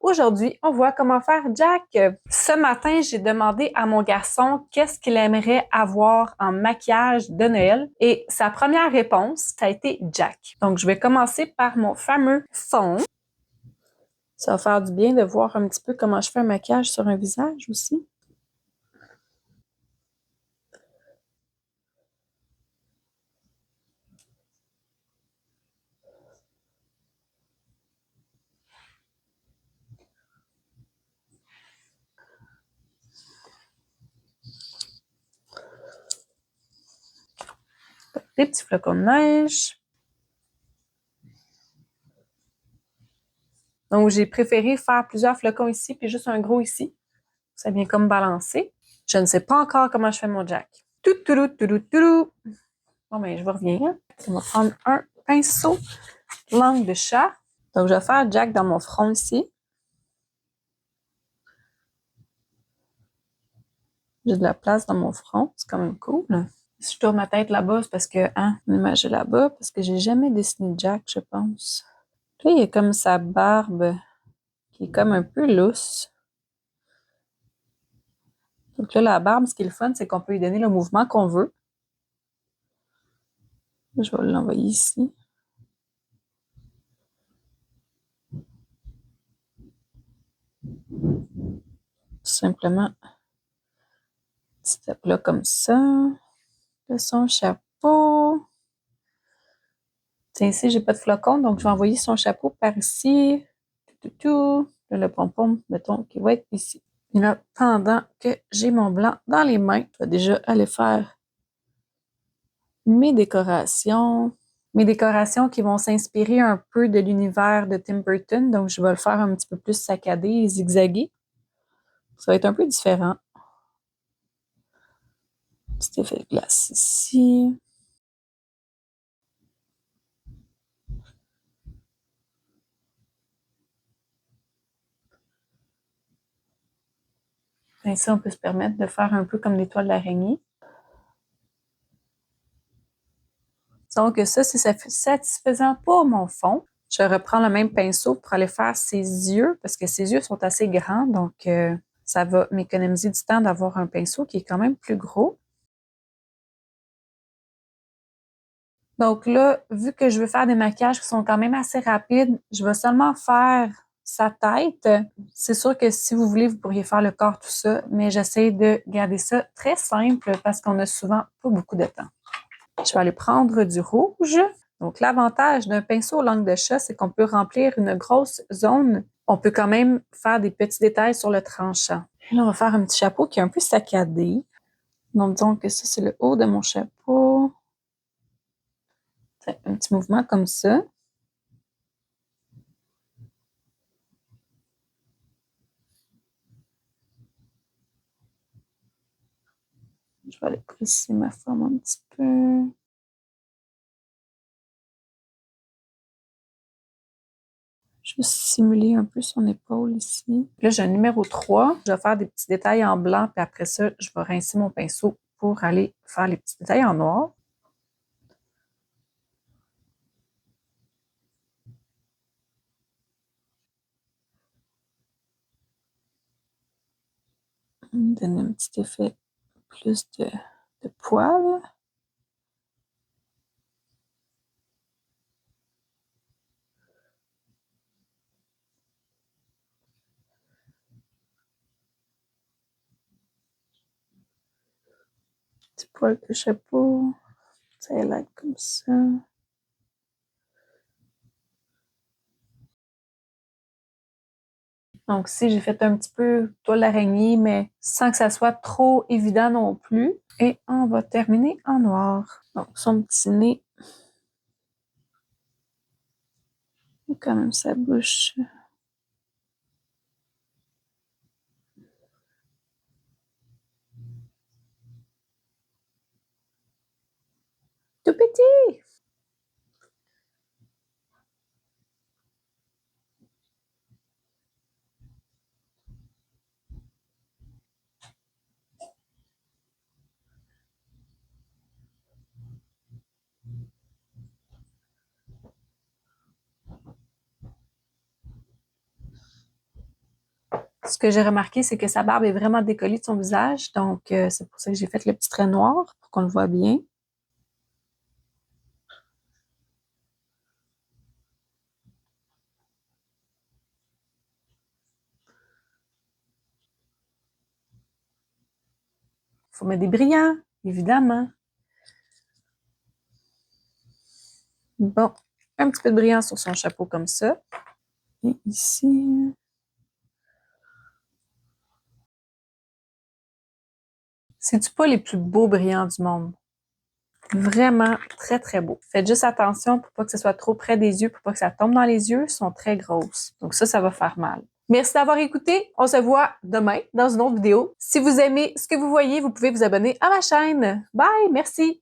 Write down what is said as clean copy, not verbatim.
aujourd'hui, on voit comment faire Jack. Ce matin, j'ai demandé à mon garçon qu'est-ce qu'il aimerait avoir en maquillage de Noël et sa première réponse, ça a été Jack. Donc, je vais commencer par mon fameux fond. Ça va faire du bien de voir un petit peu comment je fais un maquillage sur un visage aussi. Des petits flocons de neige. Donc, j'ai préféré faire plusieurs flocons ici puis juste un gros ici. Ça vient comme balancer. Je ne sais pas encore comment je fais mon Jack. Tout. Bon, ben, je reviens. On va prendre un pinceau langue de chat. Donc, je vais faire Jack dans mon front ici. J'ai de la place dans mon front. C'est quand même cool. Si je tourne ma tête là-bas, c'est parce que, l'image est là-bas, parce que j'ai jamais dessiné Jack, je pense. Là, il y a comme sa barbe qui est comme un peu lousse. Donc là, la barbe, ce qui est le fun, c'est qu'on peut lui donner le mouvement qu'on veut. Je vais l'envoyer ici. Simplement, petit step-là comme ça. De son chapeau. Tiens, ici, j'ai pas de flocon, donc je vais envoyer son chapeau par ici. Là, le pompon, mettons, qui va être ici. Et là, pendant que j'ai mon blanc dans les mains, je vais déjà aller faire mes décorations. Mes décorations qui vont s'inspirer un peu de l'univers de Tim Burton. Donc, je vais le faire un petit peu plus saccadé et zigzagué. Ça va être un peu différent. Petit effet de glace ici. Ainsi, on peut se permettre de faire un peu comme des toiles d'araignée. Donc, ça, c'est satisfaisant pour mon fond. Je reprends le même pinceau pour aller faire ses yeux, parce que ses yeux sont assez grands, donc ça va m'économiser du temps d'avoir un pinceau qui est quand même plus gros. Donc là, vu que je veux faire des maquillages qui sont quand même assez rapides, je vais seulement faire sa tête. C'est sûr que si vous voulez, vous pourriez faire le corps, tout ça, mais j'essaie de garder ça très simple parce qu'on a souvent pas beaucoup de temps. Je vais aller prendre du rouge. Donc, l'avantage d'un pinceau langue de chat, c'est qu'on peut remplir une grosse zone. On peut quand même faire des petits détails sur le tranchant. Et là, on va faire un petit chapeau qui est un peu saccadé. Donc, disons que ça, c'est le haut de mon chapeau. Un petit mouvement comme ça. Je vais aller préciser ma forme un petit peu. Je vais simuler un peu son épaule ici. Là, j'ai un numéro 3. Je vais faire des petits détails en blanc, puis après ça, je vais rincer mon pinceau pour aller faire les petits détails en noir. Donner un petit effet plus de poils. Petit poil de chapeau. Ça va être comme ça. Donc, ici, j'ai fait un petit peu toile d'araignée, mais sans que ça soit trop évident non plus. Et on va terminer en noir. Donc, son petit nez. Et quand même sa bouche. Tout petit! Ce que j'ai remarqué, c'est que sa barbe est vraiment décollée de son visage. Donc, c'est pour ça que j'ai fait le petit trait noir pour qu'on le voit bien. Il faut mettre des brillants, évidemment. Bon, un petit peu de brillant sur son chapeau comme ça. Et ici... C'est-tu pas les plus beaux brillants du monde? Vraiment très, très beau. Faites juste attention pour pas que ce soit trop près des yeux, pour pas que ça tombe dans les yeux. Elles sont très grosses. Donc ça va faire mal. Merci d'avoir écouté. On se voit demain dans une autre vidéo. Si vous aimez ce que vous voyez, vous pouvez vous abonner à ma chaîne. Bye! Merci!